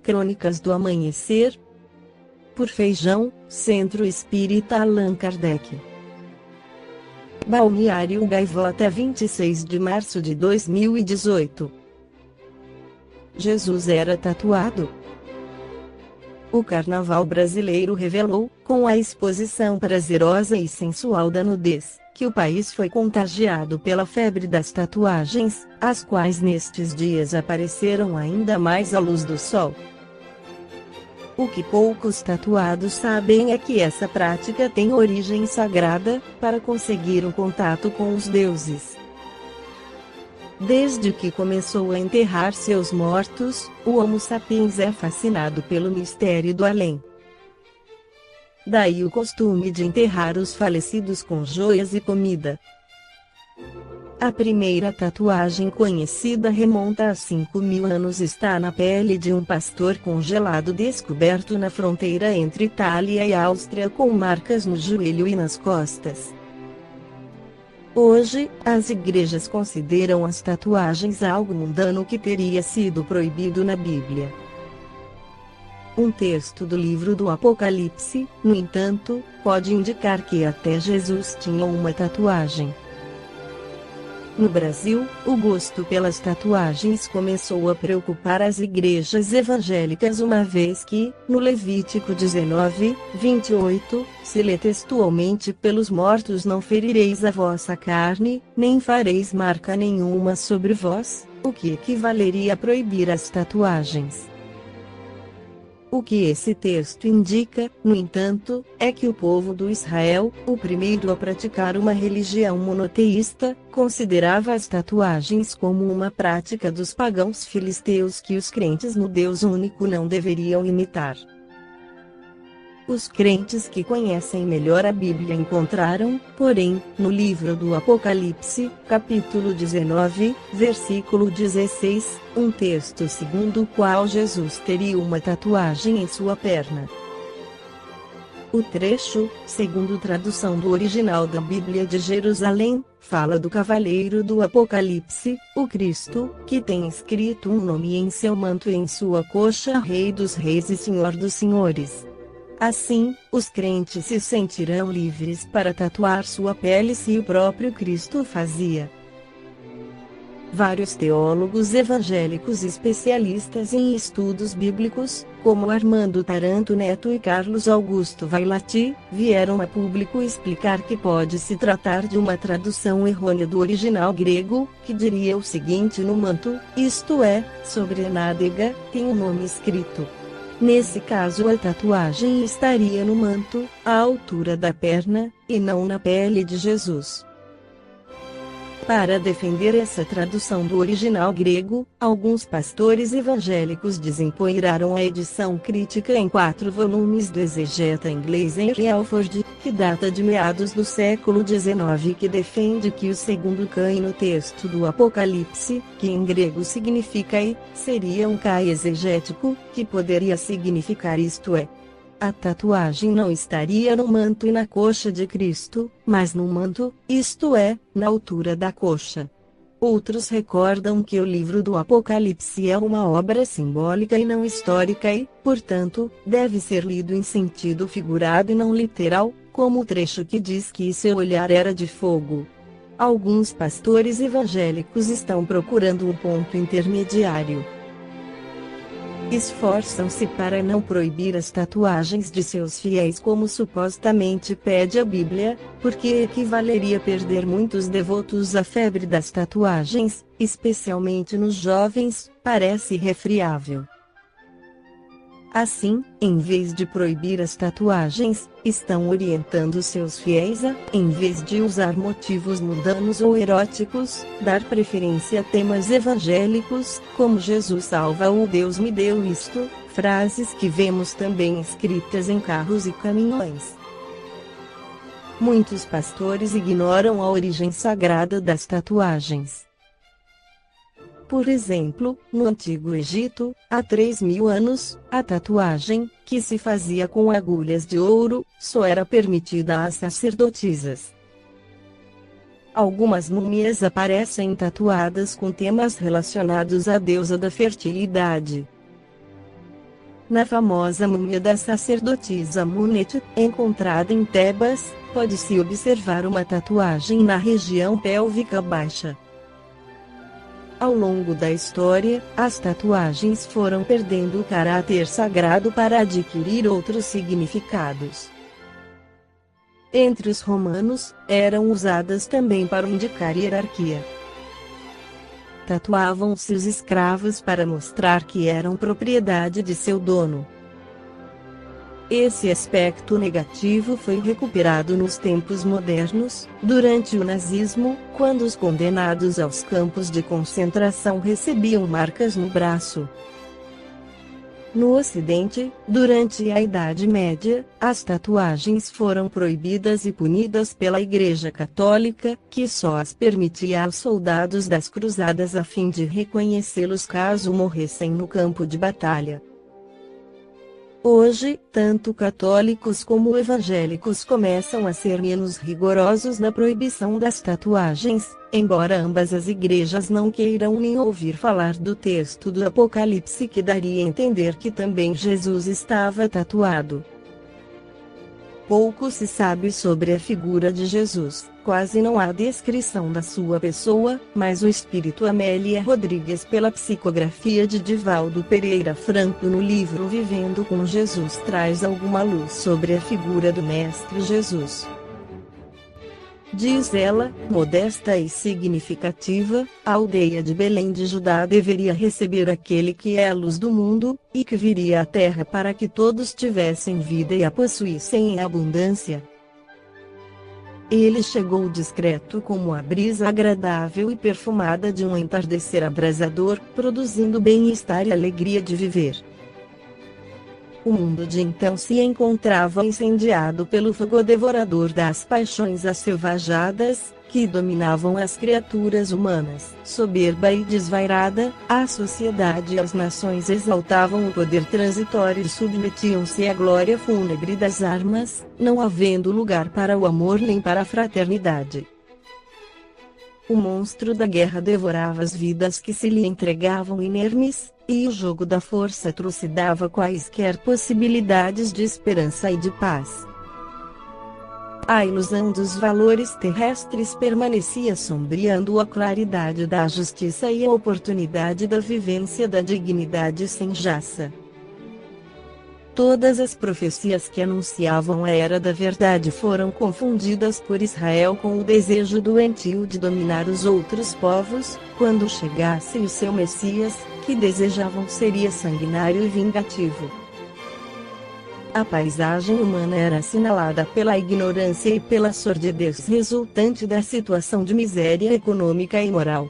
Crônicas do Amanhecer. Por Feijão, Centro Espírita Allan Kardec. Balneário Gaivota, 26 de março de 2018. Jesus era tatuado? O Carnaval brasileiro revelou, com a exposição prazerosa e sensual da nudez, que o país foi contagiado pela febre das tatuagens, as quais nestes dias apareceram ainda mais à luz do sol. O que poucos tatuados sabem é que essa prática tem origem sagrada, para conseguir um contato com os deuses. Desde que começou a enterrar seus mortos, o Homo sapiens é fascinado pelo mistério do além. Daí o costume de enterrar os falecidos com joias e comida. A primeira tatuagem conhecida remonta a 5.000 anos, está na pele de um pastor congelado descoberto na fronteira entre Itália e Áustria, com marcas no joelho e nas costas. Hoje, as igrejas consideram as tatuagens algo mundano que teria sido proibido na Bíblia. Um texto do livro do Apocalipse, no entanto, pode indicar que até Jesus tinha uma tatuagem. No Brasil, o gosto pelas tatuagens começou a preocupar as igrejas evangélicas, uma vez que, no Levítico 19:28, se lê textualmente: pelos mortos não ferireis a vossa carne, nem fareis marca nenhuma sobre vós, o que equivaleria a proibir as tatuagens. O que esse texto indica, no entanto, é que o povo do Israel, o primeiro a praticar uma religião monoteísta, considerava as tatuagens como uma prática dos pagãos filisteus que os crentes no Deus único não deveriam imitar. Os crentes que conhecem melhor a Bíblia encontraram, porém, no livro do Apocalipse, capítulo 19, versículo 16, um texto segundo o qual Jesus teria uma tatuagem em sua perna. O trecho, segundo tradução do original da Bíblia de Jerusalém, fala do cavaleiro do Apocalipse, o Cristo, que tem escrito um nome em seu manto e em sua coxa: Rei dos Reis e Senhor dos Senhores. Assim, os crentes se sentirão livres para tatuar sua pele se o próprio Cristo o fazia. Vários teólogos evangélicos especialistas em estudos bíblicos, como Armando Taranto Neto e Carlos Augusto Vailati, vieram a público explicar que pode se tratar de uma tradução errônea do original grego, que diria o seguinte: no manto, isto é, sobre a nádega, tem um nome escrito. Nesse caso, a tatuagem estaria no manto, à altura da perna, e não na pele de Jesus. Para defender essa tradução do original grego, alguns pastores evangélicos desempoeiraram a edição crítica em 4 volumes do exegeta inglês Henry Alford, que data de meados do século XIX, que defende que o segundo K no texto do Apocalipse, que em grego significa e, seria um K exegético, que poderia significar isto é. A tatuagem não estaria no manto e na coxa de Cristo, mas no manto, isto é, na altura da coxa. Outros recordam que o livro do Apocalipse é uma obra simbólica e não histórica e, portanto, deve ser lido em sentido figurado e não literal, como o trecho que diz que seu olhar era de fogo. Alguns pastores evangélicos estão procurando um ponto intermediário. Esforçam-se para não proibir as tatuagens de seus fiéis como supostamente pede a Bíblia, porque equivaleria a perder muitos devotos. A febre das tatuagens, especialmente nos jovens, parece irrefriável. Assim, em vez de proibir as tatuagens, estão orientando seus fiéis a, em vez de usar motivos mundanos ou eróticos, dar preferência a temas evangélicos, como Jesus salva ou Deus me deu isto, frases que vemos também escritas em carros e caminhões. Muitos pastores ignoram a origem sagrada das tatuagens. Por exemplo, no Antigo Egito, há 3.000 anos, a tatuagem, que se fazia com agulhas de ouro, só era permitida às sacerdotisas. Algumas múmias aparecem tatuadas com temas relacionados à deusa da fertilidade. Na famosa múmia da sacerdotisa Amunet, encontrada em Tebas, pode-se observar uma tatuagem na região pélvica baixa. Ao longo da história, as tatuagens foram perdendo o caráter sagrado para adquirir outros significados. Entre os romanos, eram usadas também para indicar hierarquia. Tatuavam-se os escravos para mostrar que eram propriedade de seu dono. Esse aspecto negativo foi recuperado nos tempos modernos, durante o nazismo, quando os condenados aos campos de concentração recebiam marcas no braço. No Ocidente, durante a Idade Média, as tatuagens foram proibidas e punidas pela Igreja Católica, que só as permitia aos soldados das cruzadas a fim de reconhecê-los caso morressem no campo de batalha. Hoje, tanto católicos como evangélicos começam a ser menos rigorosos na proibição das tatuagens, embora ambas as igrejas não queiram nem ouvir falar do texto do Apocalipse que daria a entender que também Jesus estava tatuado. Pouco se sabe sobre a figura de Jesus, quase não há descrição da sua pessoa, mas o espírito Amélia Rodrigues pela psicografia de Divaldo Pereira Franco no livro Vivendo com Jesus traz alguma luz sobre a figura do Mestre Jesus. Diz ela, modesta e significativa, a aldeia de Belém de Judá deveria receber aquele que é a luz do mundo, e que viria à terra para que todos tivessem vida e a possuíssem em abundância. Ele chegou discreto como a brisa agradável e perfumada de um entardecer abrasador, produzindo bem-estar e alegria de viver. O mundo de então se encontrava incendiado pelo fogo devorador das paixões asselvajadas, que dominavam as criaturas humanas. Soberba e desvairada, a sociedade e as nações exaltavam o poder transitório e submetiam-se à glória fúnebre das armas, não havendo lugar para o amor nem para a fraternidade. O monstro da guerra devorava as vidas que se lhe entregavam inermes, e o jogo da força trucidava quaisquer possibilidades de esperança e de paz. A ilusão dos valores terrestres permanecia sombreando a claridade da justiça e a oportunidade da vivência da dignidade sem jaça. Todas as profecias que anunciavam a era da verdade foram confundidas por Israel com o desejo doentio de dominar os outros povos, quando chegasse o seu Messias, que desejavam seria sanguinário e vingativo. A paisagem humana era assinalada pela ignorância e pela sordidez resultante da situação de miséria econômica e moral.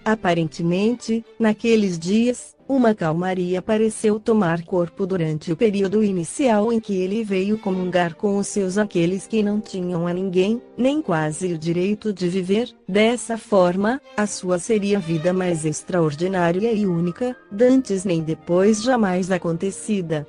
Aparentemente, naqueles dias, uma calmaria pareceu tomar corpo durante o período inicial em que ele veio comungar com os seus aqueles que não tinham a ninguém, nem quase o direito de viver. Dessa forma, a sua seria a vida mais extraordinária e única, dantes nem depois jamais acontecida.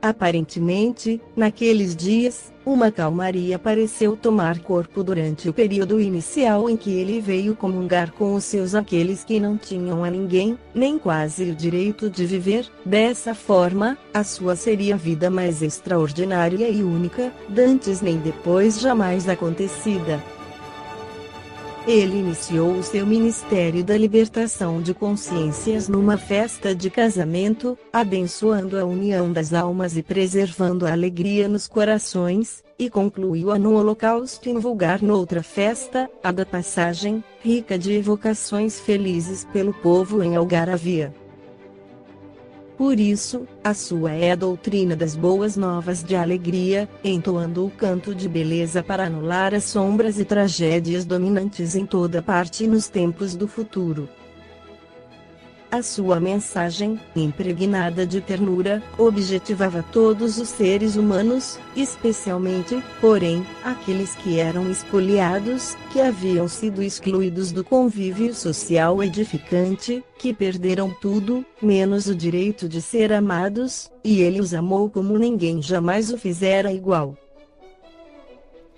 Aparentemente, naqueles dias, uma calmaria pareceu tomar corpo durante o período inicial em que ele veio comungar com os seus aqueles que não tinham a ninguém, nem quase o direito de viver. Dessa forma, a sua seria a vida mais extraordinária e única, dantes nem depois jamais acontecida. Ele iniciou o seu ministério da libertação de consciências numa festa de casamento, abençoando a união das almas e preservando a alegria nos corações, e concluiu-a num holocausto invulgar noutra festa, a da passagem, rica de evocações felizes pelo povo em algaravia. Por isso, a sua é a doutrina das boas novas de alegria, entoando o canto de beleza para anular as sombras e tragédias dominantes em toda parte nos tempos do futuro. A sua mensagem, impregnada de ternura, objetivava todos os seres humanos, especialmente, porém, aqueles que eram expoliados, que haviam sido excluídos do convívio social edificante, que perderam tudo, menos o direito de ser amados, e ele os amou como ninguém jamais o fizera igual.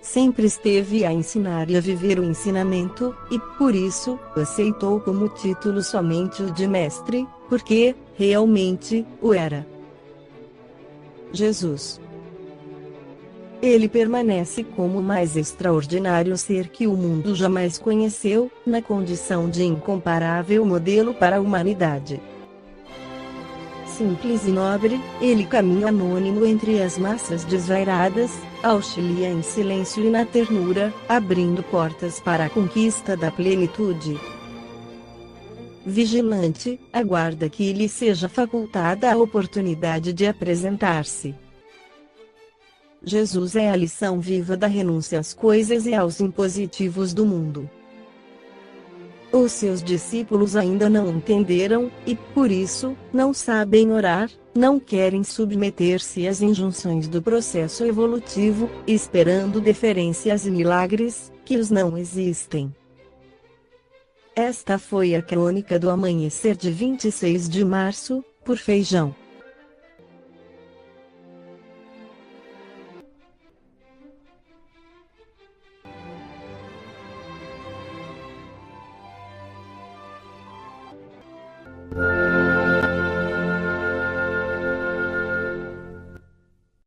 Sempre esteve a ensinar e a viver o ensinamento, e, por isso, aceitou como título somente o de mestre, porque, realmente, o era. Jesus. Ele permanece como o mais extraordinário ser que o mundo jamais conheceu, na condição de incomparável modelo para a humanidade. Simples e nobre, ele caminha anônimo entre as massas desvairadas, auxilia em silêncio e na ternura, abrindo portas para a conquista da plenitude. Vigilante, aguarda que lhe seja facultada a oportunidade de apresentar-se. Jesus é a lição viva da renúncia às coisas e aos impositivos do mundo. Os seus discípulos ainda não entenderam, e, por isso, não sabem orar, não querem submeter-se às injunções do processo evolutivo, esperando deferências e milagres, que os não existem. Esta foi a crônica do amanhecer de 26 de março, por Feijão.